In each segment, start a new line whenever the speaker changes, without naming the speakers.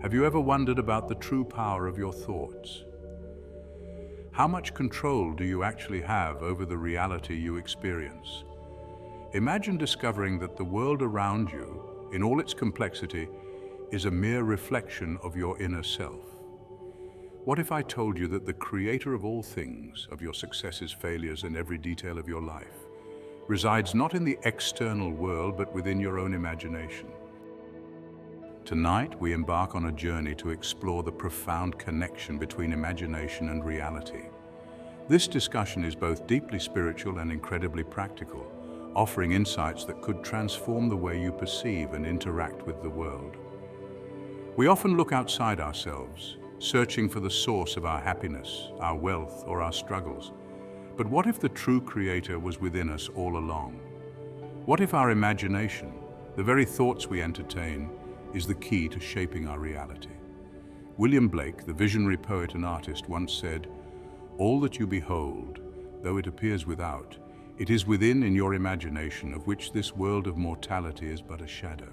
Have you ever wondered about the true power of your thoughts? How much control do you actually have over the reality you experience? Imagine discovering that the world around you, in all its complexity, is a mere reflection of your inner self. What if I told you that the creator of all things, of your successes, failures, and every detail of your life, resides not in the external world, but within your own imagination? Tonight, we embark on a journey to explore the profound connection between imagination and reality. This discussion is both deeply spiritual and incredibly practical, offering insights that could transform the way you perceive and interact with the world. We often look outside ourselves, searching for the source of our happiness, our wealth, or our struggles. But what if the true creator was within us all along? What if our imagination, the very thoughts we entertain, is the key to shaping our reality? William Blake, the visionary poet and artist, once said, "All that you behold, though it appears without, it is within in your imagination, of which this world of mortality is but a shadow."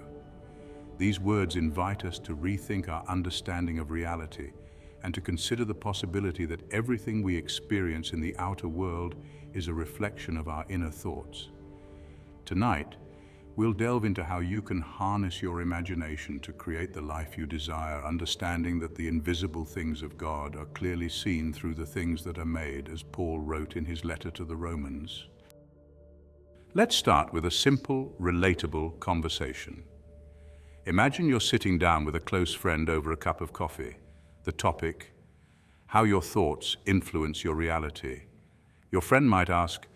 These words invite us to rethink our understanding of reality and to consider the possibility that everything we experience in the outer world is a reflection of our inner thoughts. Tonight, we'll delve into how you can harness your imagination to create the life you desire, understanding that the invisible things of God are clearly seen through the things that are made, as Paul wrote in his letter to the Romans. Let's start with a simple, relatable conversation. Imagine you're sitting down with a close friend over a cup of coffee. The topic, how your thoughts influence your reality. Your friend might ask,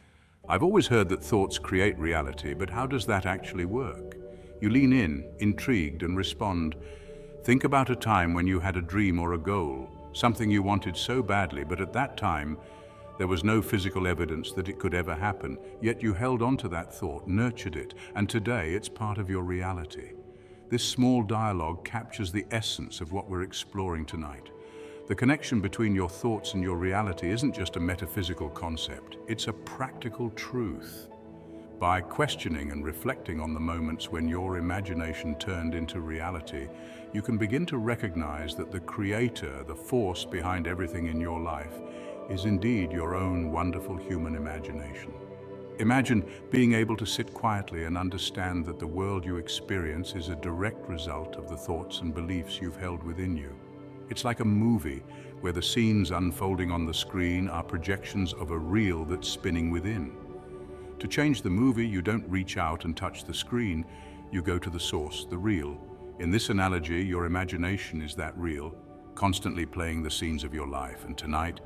"I've always heard that thoughts create reality, but how does that actually work?" You lean in, intrigued, and respond, "Think about a time when you had a dream or a goal, something you wanted so badly, but at that time, there was no physical evidence that it could ever happen, yet you held on to that thought, nurtured it, and today it's part of your reality." This small dialogue captures the essence of what we're exploring tonight. The connection between your thoughts and your reality isn't just a metaphysical concept, it's a practical truth. By questioning and reflecting on the moments when your imagination turned into reality, you can begin to recognize that the creator, the force behind everything in your life, is indeed your own wonderful human imagination. Imagine being able to sit quietly and understand that the world you experience is a direct result of the thoughts and beliefs you've held within you. It's like a movie where the scenes unfolding on the screen are projections of a reel that's spinning within. To change the movie, you don't reach out and touch the screen, you go to the source, the reel. In this analogy, your imagination is that reel, constantly playing the scenes of your life, and tonight,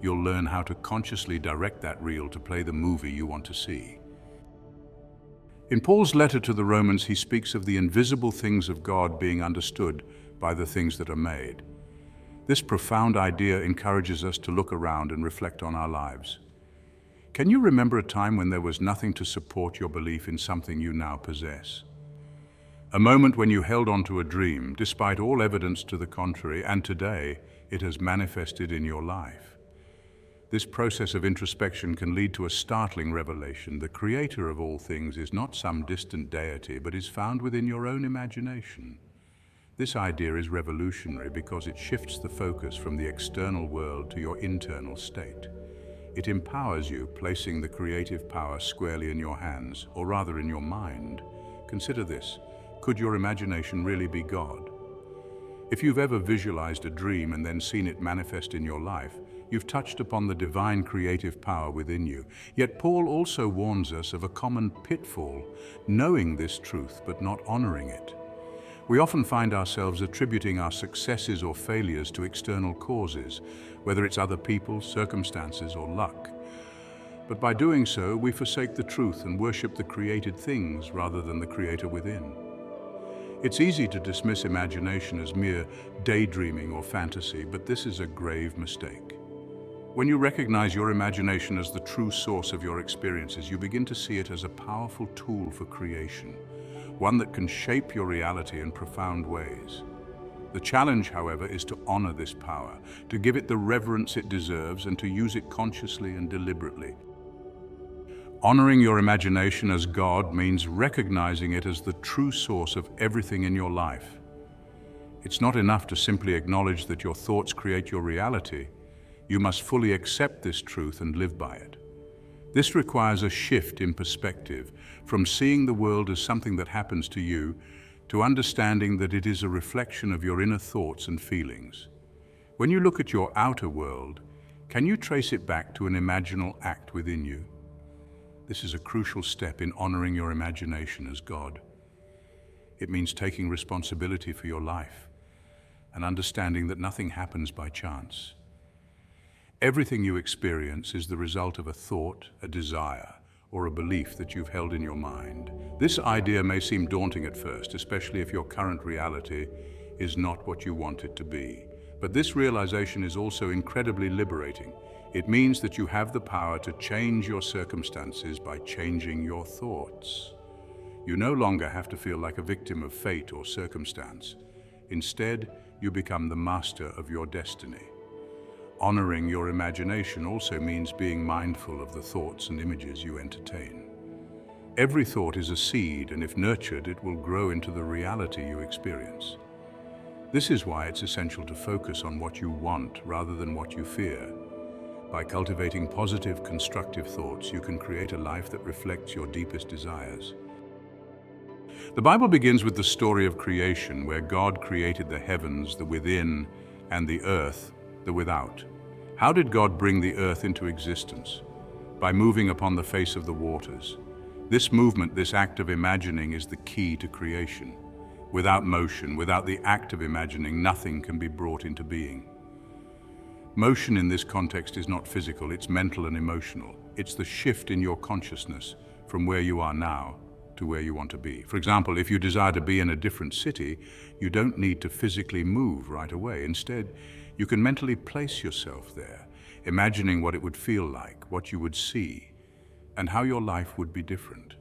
you'll learn how to consciously direct that reel to play the movie you want to see. In Paul's letter to the Romans, he speaks of the invisible things of God being understood by the things that are made. This profound idea encourages us to look around and reflect on our lives. Can you remember a time when there was nothing to support your belief in something you now possess? A moment when you held on to a dream, despite all evidence to the contrary, and today it has manifested in your life. This process of introspection can lead to a startling revelation. The creator of all things is not some distant deity, but is found within your own imagination. This idea is revolutionary because it shifts the focus from the external world to your internal state. It empowers you, placing the creative power squarely in your hands, or rather in your mind. Consider this: could your imagination really be God? If you've ever visualized a dream and then seen it manifest in your life, you've touched upon the divine creative power within you. Yet Paul also warns us of a common pitfall, knowing this truth but not honoring it. We often find ourselves attributing our successes or failures to external causes, whether it's other people, circumstances, or luck. But by doing so, we forsake the truth and worship the created things rather than the creator within. It's easy to dismiss imagination as mere daydreaming or fantasy, but this is a grave mistake. When you recognize your imagination as the true source of your experiences, you begin to see it as a powerful tool for creation, one that can shape your reality in profound ways. The challenge, however, is to honor this power, to give it the reverence it deserves, and to use it consciously and deliberately. Honoring your imagination as God means recognizing it as the true source of everything in your life. It's not enough to simply acknowledge that your thoughts create your reality. You must fully accept this truth and live by it. This requires a shift in perspective, from seeing the world as something that happens to you, to understanding that it is a reflection of your inner thoughts and feelings. When you look at your outer world, can you trace it back to an imaginal act within you? This is a crucial step in honoring your imagination as God. It means taking responsibility for your life and understanding that nothing happens by chance. Everything you experience is the result of a thought, a desire, or a belief that you've held in your mind. This idea may seem daunting at first, especially if your current reality is not what you want it to be. But this realization is also incredibly liberating. It means that you have the power to change your circumstances by changing your thoughts. You no longer have to feel like a victim of fate or circumstance. Instead, you become the master of your destiny. Honoring your imagination also means being mindful of the thoughts and images you entertain. Every thought is a seed, and if nurtured, it will grow into the reality you experience. This is why it's essential to focus on what you want rather than what you fear. By cultivating positive, constructive thoughts, you can create a life that reflects your deepest desires. The Bible begins with the story of creation, where God created the heavens, the within, and the earth, the without. How did God bring the earth into existence? By moving upon the face of the waters. This movement, this act of imagining, is the key to creation. Without motion, without the act of imagining, nothing can be brought into being. Motion in this context is not physical, it's mental and emotional. It's the shift in your consciousness from where you are now to where you want to be. For example, if you desire to be in a different city, you don't need to physically move right away. Instead, you can mentally place yourself there, imagining what it would feel like, what you would see, and how your life would be different.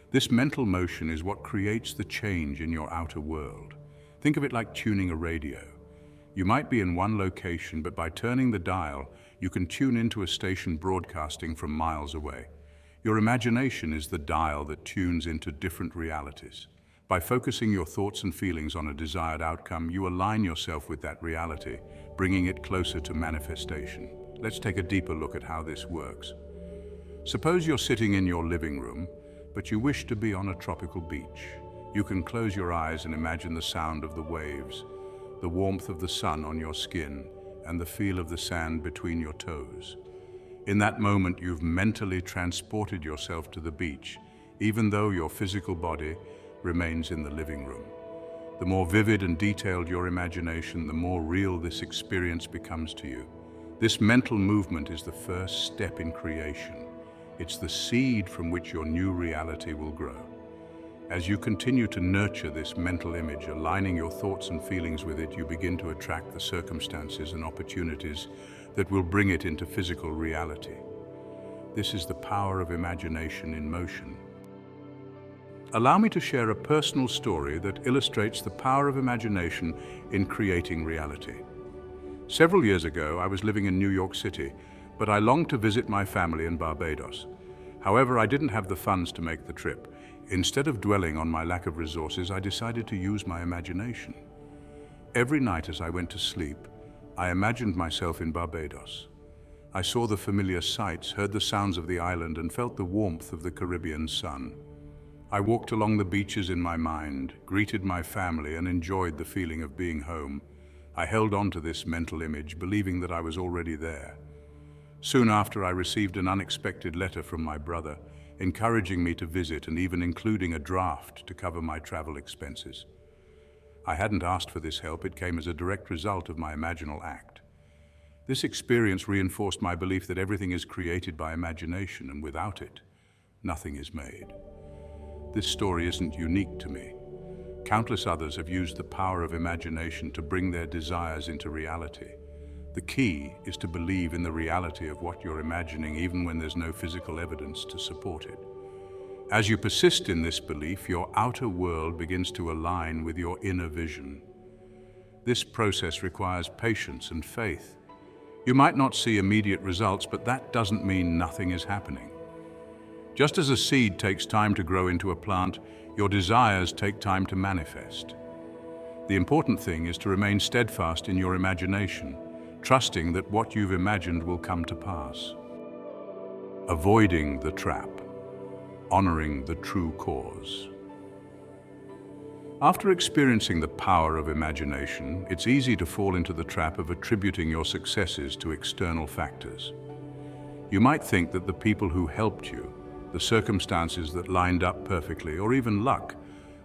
This mental motion is what creates the change in your outer world. Think of it like tuning a radio. You might be in one location, but by turning the dial, you can tune into a station broadcasting from miles away. Your imagination is the dial that tunes into different realities. By focusing your thoughts and feelings on a desired outcome, you align yourself with that reality, bringing it closer to manifestation. Let's take a deeper look at how this works. Suppose you're sitting in your living room, but you wish to be on a tropical beach. You can close your eyes and imagine the sound of the waves, the warmth of the sun on your skin, and the feel of the sand between your toes. In that moment, you've mentally transported yourself to the beach, even though your physical body remains in the living room. The more vivid and detailed your imagination, the more real this experience becomes to you. This mental movement is the first step in creation. It's the seed from which your new reality will grow. As you continue to nurture this mental image, aligning your thoughts and feelings with it, you begin to attract the circumstances and opportunities that will bring it into physical reality. This is the power of imagination in motion. Allow me to share a personal story that illustrates the power of imagination in creating reality. Several years ago, I was living in New York City, but I longed to visit my family in Barbados. However, I didn't have the funds to make the trip. Instead of dwelling on my lack of resources, I decided to use my imagination. Every night as I went to sleep, I imagined myself in Barbados. I saw the familiar sights, heard the sounds of the island, and felt the warmth of the Caribbean sun. I walked along the beaches in my mind, greeted my family, and enjoyed the feeling of being home. I held on to this mental image, believing that I was already there. Soon after, I received an unexpected letter from my brother, encouraging me to visit and even including a draft to cover my travel expenses. I hadn't asked for this help, it came as a direct result of my imaginal act. This experience reinforced my belief that everything is created by imagination, and without it, nothing is made. This story isn't unique to me. Countless others have used the power of imagination to bring their desires into reality. The key is to believe in the reality of what you're imagining, even when there's no physical evidence to support it. As you persist in this belief, your outer world begins to align with your inner vision. This process requires patience and faith. You might not see immediate results, but that doesn't mean nothing is happening. Just as a seed takes time to grow into a plant, your desires take time to manifest. The important thing is to remain steadfast in your imagination, trusting that what you've imagined will come to pass. Avoiding the trap, honoring the true cause. After experiencing the power of imagination, it's easy to fall into the trap of attributing your successes to external factors. You might think that the people who helped you, the circumstances that lined up perfectly, or even luck,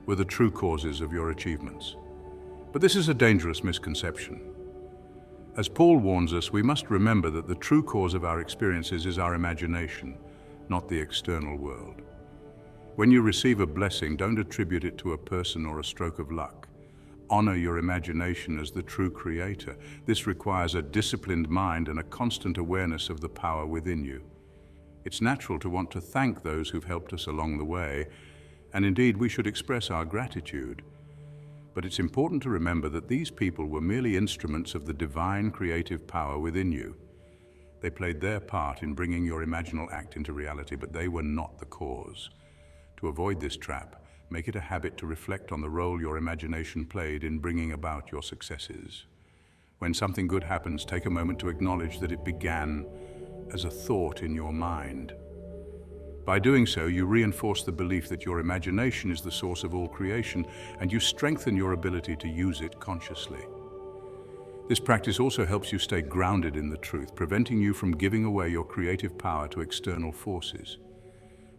were the true causes of your achievements. But this is a dangerous misconception. As Paul warns us, we must remember that the true cause of our experiences is our imagination, not the external world. When you receive a blessing, don't attribute it to a person or a stroke of luck. Honor your imagination as the true creator. This requires a disciplined mind and a constant awareness of the power within you. It's natural to want to thank those who've helped us along the way, and indeed we should express our gratitude. But it's important to remember that these people were merely instruments of the divine creative power within you. They played their part in bringing your imaginal act into reality, but they were not the cause. To avoid this trap, make it a habit to reflect on the role your imagination played in bringing about your successes. When something good happens, take a moment to acknowledge that it began as a thought in your mind. By doing so, you reinforce the belief that your imagination is the source of all creation, and you strengthen your ability to use it consciously. This practice also helps you stay grounded in the truth, preventing you from giving away your creative power to external forces.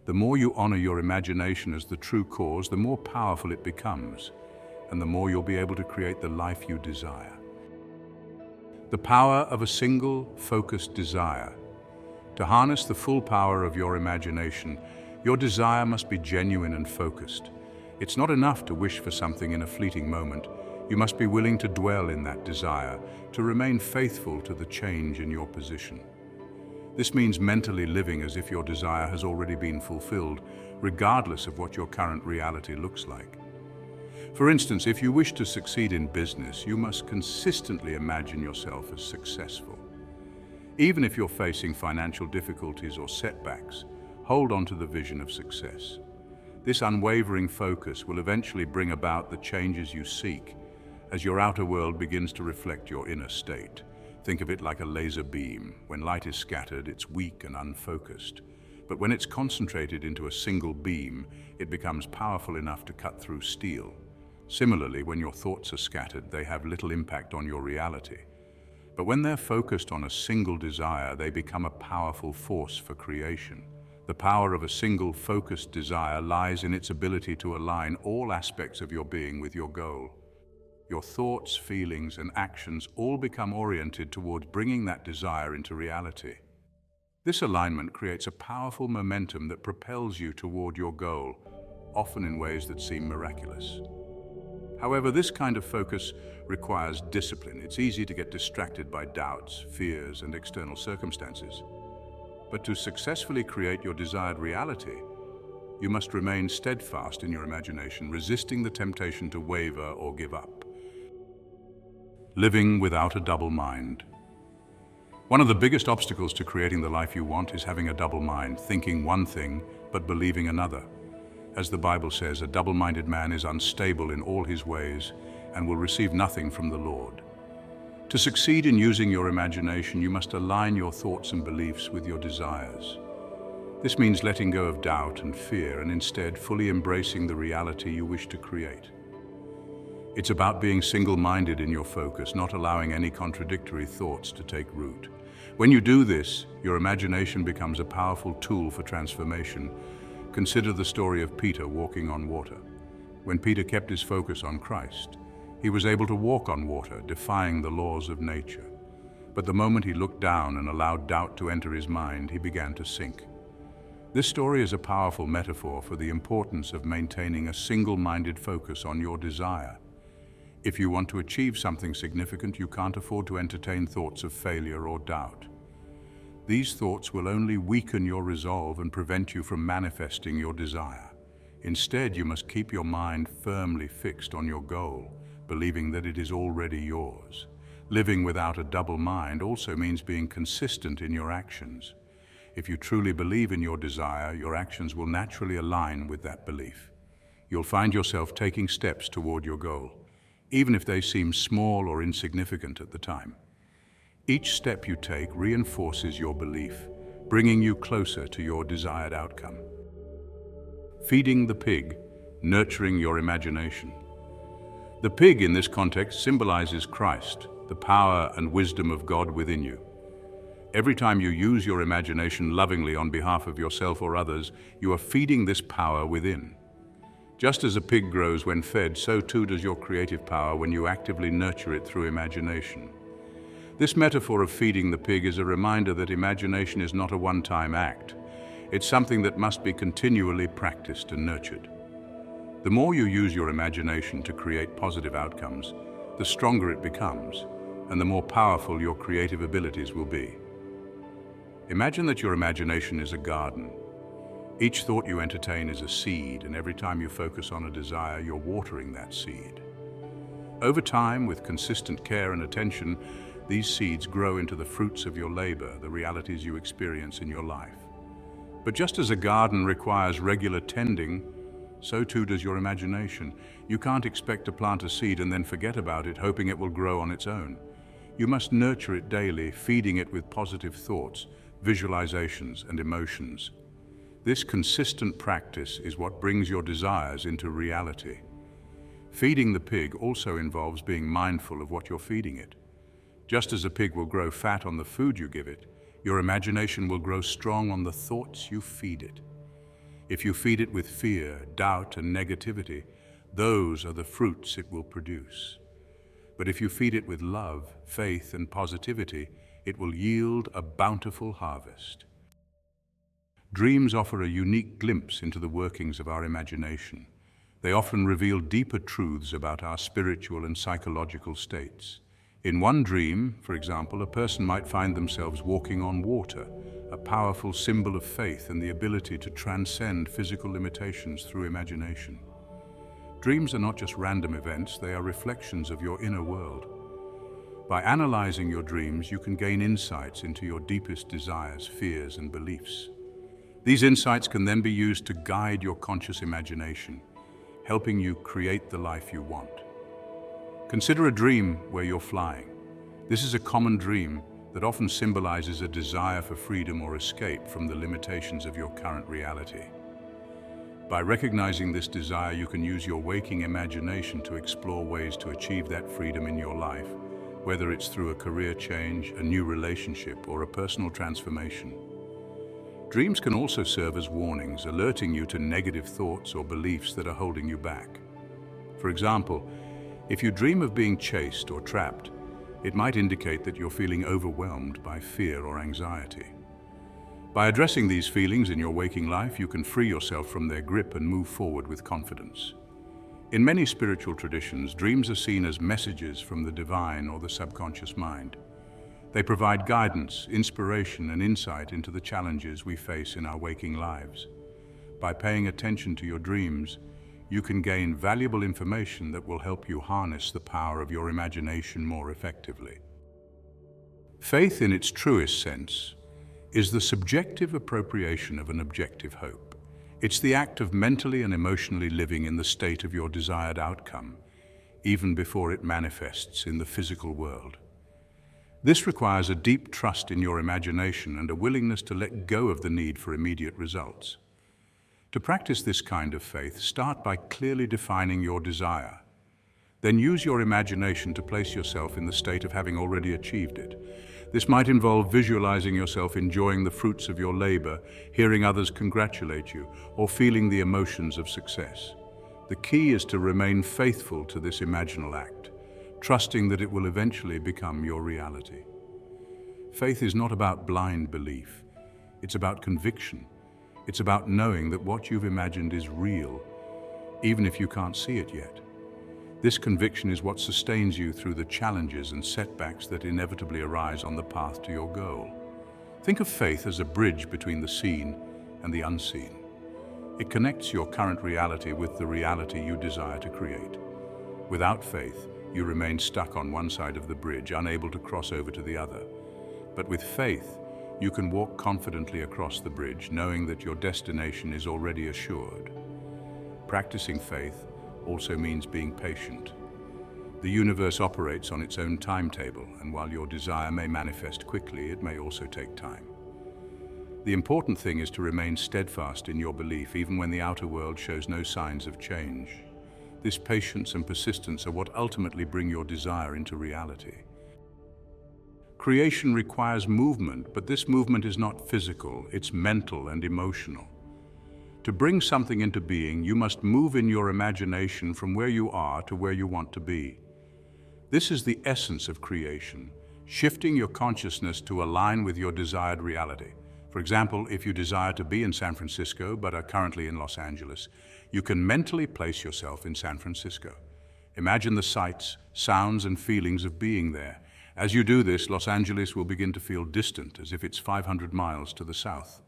The more you honor your imagination as the true cause, the more powerful it becomes, and the more you'll be able to create the life you desire. The power of a single, focused desire. To harness the full power of your imagination, your desire must be genuine and focused. It's not enough to wish for something in a fleeting moment. You must be willing to dwell in that desire, to remain faithful to the change in your position. This means mentally living as if your desire has already been fulfilled, regardless of what your current reality looks like. For instance, if you wish to succeed in business, you must consistently imagine yourself as successful. Even if you're facing financial difficulties or setbacks, hold on to the vision of success. This unwavering focus will eventually bring about the changes you seek as your outer world begins to reflect your inner state. Think of it like a laser beam. When light is scattered, it's weak and unfocused. But when it's concentrated into a single beam, it becomes powerful enough to cut through steel. Similarly, when your thoughts are scattered, they have little impact on your reality. But when they're focused on a single desire, they become a powerful force for creation. The power of a single focused desire lies in its ability to align all aspects of your being with your goal. Your thoughts, feelings, and actions all become oriented towards bringing that desire into reality. This alignment creates a powerful momentum that propels you toward your goal, often in ways that seem miraculous. However, this kind of focus requires discipline. It's easy to get distracted by doubts, fears, and external circumstances. But to successfully create your desired reality, you must remain steadfast in your imagination, resisting the temptation to waver or give up. Living without a double mind. One of the biggest obstacles to creating the life you want is having a double mind, thinking one thing but believing another. As the Bible says, a double-minded man is unstable in all his ways and will receive nothing from the Lord. To succeed in using your imagination, you must align your thoughts and beliefs with your desires. This means letting go of doubt and fear and instead fully embracing the reality you wish to create. It's about being single-minded in your focus, not allowing any contradictory thoughts to take root. When you do this, your imagination becomes a powerful tool for transformation. Consider the story of Peter walking on water. When Peter kept his focus on Christ, he was able to walk on water, defying the laws of nature. But the moment he looked down and allowed doubt to enter his mind, he began to sink. This story is a powerful metaphor for the importance of maintaining a single-minded focus on your desire. If you want to achieve something significant, you can't afford to entertain thoughts of failure or doubt. These thoughts will only weaken your resolve and prevent you from manifesting your desire. Instead, you must keep your mind firmly fixed on your goal, believing that it is already yours. Living without a double mind also means being consistent in your actions. If you truly believe in your desire, your actions will naturally align with that belief. You'll find yourself taking steps toward your goal, even if they seem small or insignificant at the time. Each step you take reinforces your belief, bringing you closer to your desired outcome. Feeding the pig, nurturing your imagination. The pig in this context symbolizes Christ, the power and wisdom of God within you. Every time you use your imagination lovingly on behalf of yourself or others, you are feeding this power within. Just as a pig grows when fed, so too does your creative power when you actively nurture it through imagination. This metaphor of feeding the pig is a reminder that imagination is not a one-time act. It's something that must be continually practiced and nurtured. The more you use your imagination to create positive outcomes, the stronger it becomes, and the more powerful your creative abilities will be. Imagine that your imagination is a garden. Each thought you entertain is a seed, and every time you focus on a desire, you're watering that seed. Over time, with consistent care and attention, these seeds grow into the fruits of your labor, the realities you experience in your life. But just as a garden requires regular tending, so too does your imagination. You can't expect to plant a seed and then forget about it, hoping it will grow on its own. You must nurture it daily, feeding it with positive thoughts, visualizations, and emotions. This consistent practice is what brings your desires into reality. Feeding the pig also involves being mindful of what you're feeding it. Just as a pig will grow fat on the food you give it, your imagination will grow strong on the thoughts you feed it. If you feed it with fear, doubt, and negativity, those are the fruits it will produce. But if you feed it with love, faith, and positivity, it will yield a bountiful harvest. Dreams offer a unique glimpse into the workings of our imagination. They often reveal deeper truths about our spiritual and psychological states. In one dream, for example, a person might find themselves walking on water, a powerful symbol of faith and the ability to transcend physical limitations through imagination. Dreams are not just random events, they are reflections of your inner world. By analyzing your dreams, you can gain insights into your deepest desires, fears, and beliefs. These insights can then be used to guide your conscious imagination, helping you create the life you want. Consider a dream where you're flying. This is a common dream that often symbolizes a desire for freedom or escape from the limitations of your current reality. By recognizing this desire, you can use your waking imagination to explore ways to achieve that freedom in your life, whether it's through a career change, a new relationship, or a personal transformation. Dreams can also serve as warnings, alerting you to negative thoughts or beliefs that are holding you back. For example, if you dream of being chased or trapped, it might indicate that you're feeling overwhelmed by fear or anxiety. By addressing these feelings in your waking life, you can free yourself from their grip and move forward with confidence. In many spiritual traditions, dreams are seen as messages from the divine or the subconscious mind. They provide guidance, inspiration, and insight into the challenges we face in our waking lives. By paying attention to your dreams, you can gain valuable information that will help you harness the power of your imagination more effectively. Faith, in its truest sense, is the subjective appropriation of an objective hope. It's the act of mentally and emotionally living in the state of your desired outcome, even before it manifests in the physical world. This requires a deep trust in your imagination and a willingness to let go of the need for immediate results. To practice this kind of faith, start by clearly defining your desire. Then use your imagination to place yourself in the state of having already achieved it. This might involve visualizing yourself enjoying the fruits of your labor, hearing others congratulate you, or feeling the emotions of success. The key is to remain faithful to this imaginal act, trusting that it will eventually become your reality. Faith is not about blind belief. It's about conviction. It's about knowing that what you've imagined is real, even if you can't see it yet. This conviction is what sustains you through the challenges and setbacks that inevitably arise on the path to your goal. Think of faith as a bridge between the seen and the unseen. It connects your current reality with the reality you desire to create. Without faith, you remain stuck on one side of the bridge, unable to cross over to the other. But with faith, you can walk confidently across the bridge, knowing that your destination is already assured. Practicing faith also means being patient. The universe operates on its own timetable, and while your desire may manifest quickly, it may also take time. The important thing is to remain steadfast in your belief even when the outer world shows no signs of change. This patience and persistence are what ultimately bring your desire into reality. Creation requires movement, but this movement is not physical, it's mental and emotional. To bring something into being, you must move in your imagination from where you are to where you want to be. This is the essence of creation, shifting your consciousness to align with your desired reality. For example, if you desire to be in San Francisco but are currently in Los Angeles, you can mentally place yourself in San Francisco. Imagine the sights, sounds, and feelings of being there. As you do this, Los Angeles will begin to feel distant, as if it's 500 miles to the south.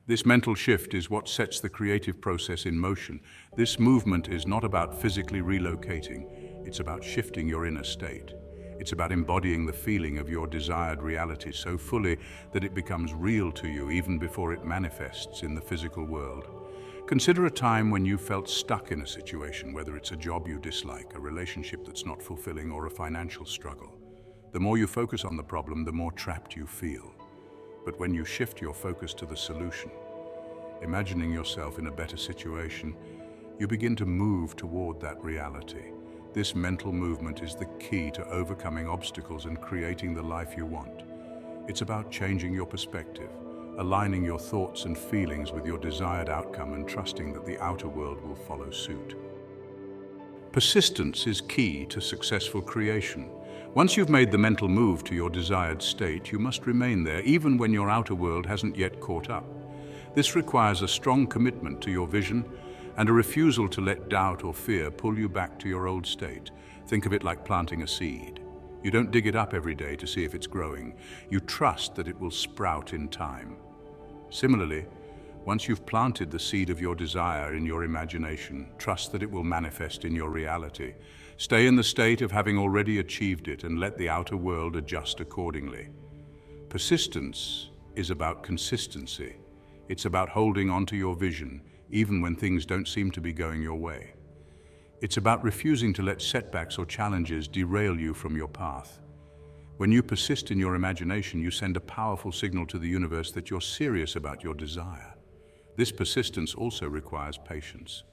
This mental shift is what sets the creative process in motion. This movement is not about physically relocating, it's about shifting your inner state. It's about embodying the feeling of your desired reality so fully that it becomes real to you even before it manifests in the physical world. Consider a time when you felt stuck in a situation, whether it's a job you dislike, a relationship that's not fulfilling, or a financial struggle. The more you focus on the problem, the more trapped you feel. But when you shift your focus to the solution, imagining yourself in a better situation, you begin to move toward that reality. This mental movement is the key to overcoming obstacles and creating the life you want. It's about changing your perspective, aligning your thoughts and feelings with your desired outcome, and trusting that the outer world will follow suit. Persistence is key to successful creation. Once you've made the mental move to your desired state, you must remain there even when your outer world hasn't yet caught up. This requires a strong commitment to your vision and a refusal to let doubt or fear pull you back to your old state. Think of it like planting a seed. You don't dig it up every day to see if it's growing. You trust that it will sprout in time. Similarly, once you've planted the seed of your desire in your imagination, trust that it will manifest in your reality. Stay in the state of having already achieved it and let the outer world adjust accordingly. Persistence is about consistency. It's about holding on to your vision, even when things don't seem to be going your way. It's about refusing to let setbacks or challenges derail you from your path. When you persist in your imagination, you send a powerful signal to the universe that you're serious about your desire. This persistence also requires patience.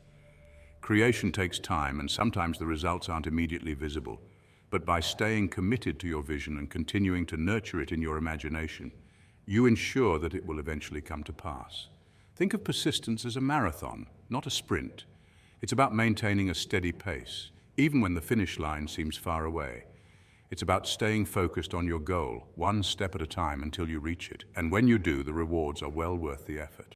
Creation takes time, and sometimes the results aren't immediately visible. But by staying committed to your vision and continuing to nurture it in your imagination, you ensure that it will eventually come to pass. Think of persistence as a marathon, not a sprint. It's about maintaining a steady pace, even when the finish line seems far away. It's about staying focused on your goal, one step at a time until you reach it. And when you do, the rewards are well worth the effort.